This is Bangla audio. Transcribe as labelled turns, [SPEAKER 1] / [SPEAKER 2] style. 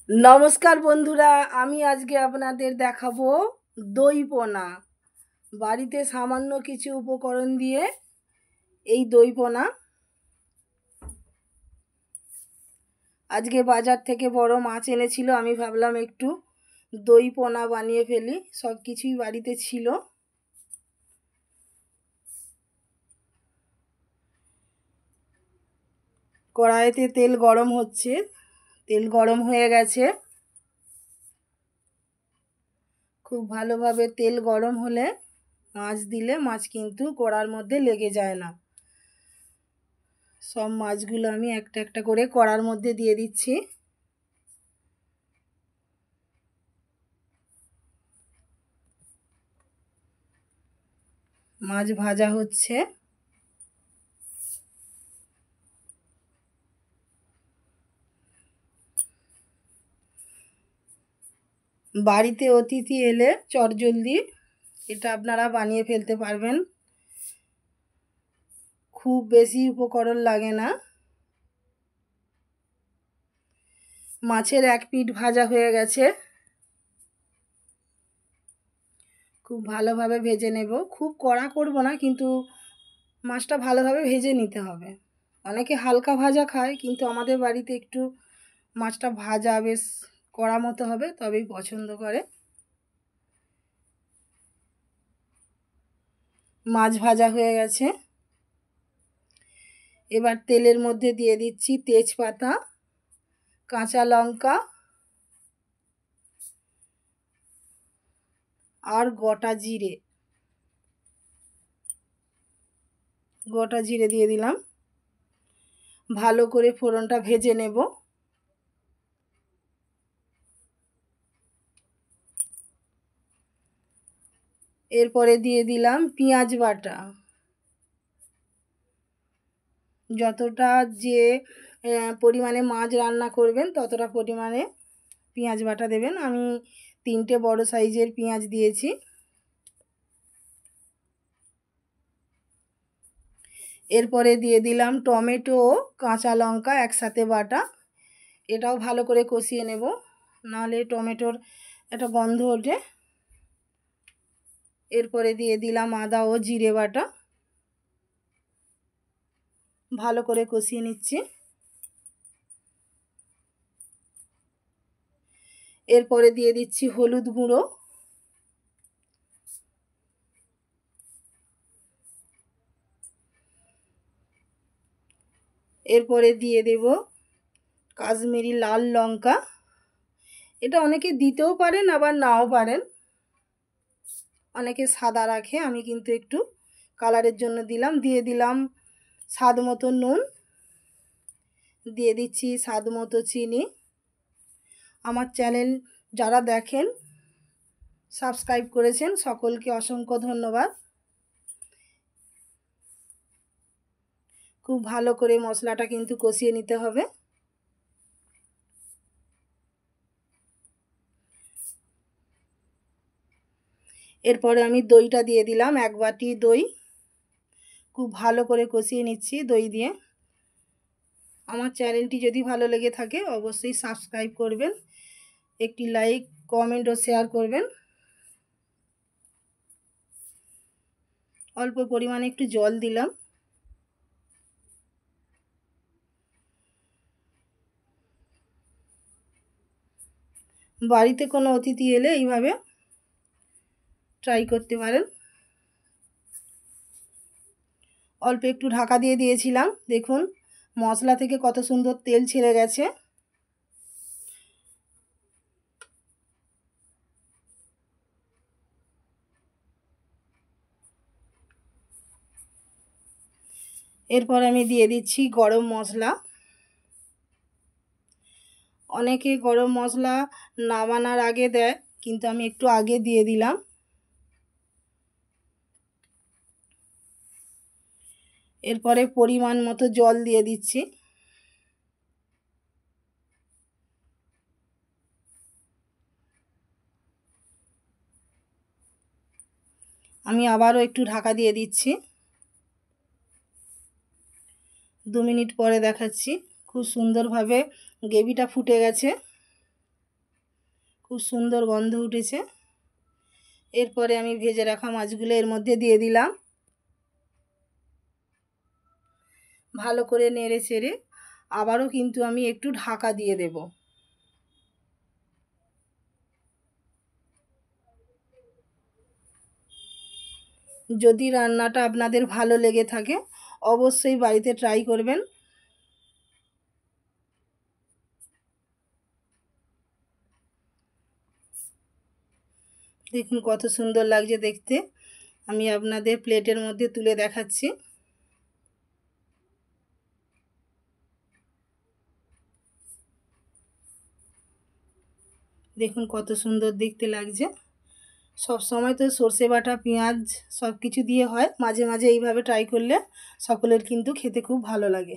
[SPEAKER 1] নমস্কার বন্ধুরা, আমি আজকে আপনাদের দেখাবো দই পোনা। বাড়িতে সামান্য কিছু উপকরণ দিয়ে এই দই পোনা। আজকে বাজার থেকে বড় মাছ এনেছিল, আমি ভাবলাম একটু দই পোনা বানিয়ে ফেলি। সব কিছুই বাড়িতে ছিল। কড়াইতে তেল গরম হচ্ছে, তেল গরম হয়ে গেছে। খুব ভালোভাবে তেল গরম হলে মাছ দিলে মাছ কিন্তু কড়ার মধ্যে লেগে যায় না। সব মাছগুলো আমি একটা একটা করে কড়ার মধ্যে দিয়ে দিচ্ছি। মাছ ভাজা হচ্ছে। বাড়িতে অতিথি এলে চটজলদি এটা আপনারা বানিয়ে ফেলতে পারবেন। খুব বেশি উপকরণ লাগে না। মাছের এক পিঠ ভাজা হয়ে গেছে। খুব ভালোভাবে ভেজে নেব। খুব কড়া করব না, কিন্তু মাছটা ভালোভাবে ভেজে নিতে হবে। অনেকে হালকা ভাজা খায়, কিন্তু আমাদের বাড়িতে একটু মাছটা ভাজা বেশ কড়া মতো হবে, তবেই পছন্দ করে। মাছ ভাজা হয়ে গেছে। এবার তেলের মধ্যে দিয়ে দিচ্ছি তেজপাতা, কাঁচা লঙ্কা আর গোটা জিরে। গোটা জিরে দিয়ে দিলাম। ভালো করে ফোড়নটা ভেজে নেব। এরপরে দিয়ে দিলাম পেঁয়াজ বাটা। যতটা যে পরিমাণে মাছ রান্না করবেন ততটা পরিমাণে পেঁয়াজ বাটা দেবেন। আমি 3টে বড় সাইজের পেঁয়াজ দিয়েছি। এরপরে দিয়ে দিলাম টমেটো ও কাঁচা লঙ্কা একসাথে বাটা। এটাও ভালো করে কষিয়ে নেব, নাহলে টমেটোর একটা গন্ধ ওঠে। এরপরে দিয়ে দিলাম আদা ও জিরে বাটা। ভালো করে কষিয়ে নিচ্ছি। এরপরে দিয়ে দিচ্ছি হলুদ গুঁড়ো। এরপরে দিয়ে দেব কাশ্মীরি লাল লঙ্কা। এটা অনেকে দিতেও পারেন আবার নাও পারেন, অনেকে সাদা রাখে, আমি কিন্তু একটু কালারের জন্য দিলাম। দিয়ে দিলাম স্বাদ মতো নুন, দিয়ে দিচ্ছি স্বাদ মতো চিনি। আমার চ্যানেল যারা দেখেন, সাবস্ক্রাইব করেছেন, সকলকে অসংখ্য ধন্যবাদ। খুব ভালো করে মশলাটা কিন্তু কষিয়ে নিতে হবে। এরপরে আমি দইটা দিয়ে দিলাম, 1 বাটি দই। খুব ভালো করে কষিয়ে নিচ্ছি দই দিয়ে। আমার চ্যানেলটি যদি ভালো লেগে থাকে অবশ্যই সাবস্ক্রাইব করবেন, একটি লাইক, কমেন্ট ও শেয়ার করবেন। অল্প পরিমাণে একটু জল দিলাম। বাড়িতে কোনো অতিথি এলে এইভাবে ট্রাই করতে পারেন। অল্প একটু ঢাকা দিয়ে দিয়েছিলাম, দেখুন মশলা থেকে কত সুন্দর তেল ছেড়ে গেছে। এরপর আমি দিয়ে দিচ্ছি গরম মশলা। অনেকে গরম মশলা নামানোর আগে দেয়, কিন্তু আমি একটু আগে দিয়ে দিলাম। এরপরে পরিমাণ মতো জল দিয়ে দিচ্ছি। আমি আবারও একটু ঢাকা দিয়ে দিচ্ছি। 2 মিনিট পরে দেখাচ্ছি। খুব সুন্দরভাবে গ্রেভিটা ফুটে গেছে। খুব সুন্দর গন্ধ উঠেছে। এরপরে আমি ভেজে রাখা মাছগুলো এর মধ্যে দিয়ে দিলাম। ভালো করে নেড়ে চেড়ে আবারও কিন্তু আমি একটু ঢাকা দিয়ে দেব। যদি রান্নাটা আপনাদের ভালো লেগে থাকে অবশ্যই বাড়িতে ট্রাই করবেন। দেখুন কত সুন্দর লাগছে দেখতে। আমি আপনাদের প্লেটের মধ্যে তুলে দেখাচ্ছি। দেখুন কত সুন্দর দেখতে লাগছে। সব সময় তো সর্ষে বাটা পেঁয়াজ সব কিছু দিয়ে হয়, মাঝে মাঝে এইভাবে ট্রাই করলে সকলের কিন্তু খেতে খুব ভালো লাগে।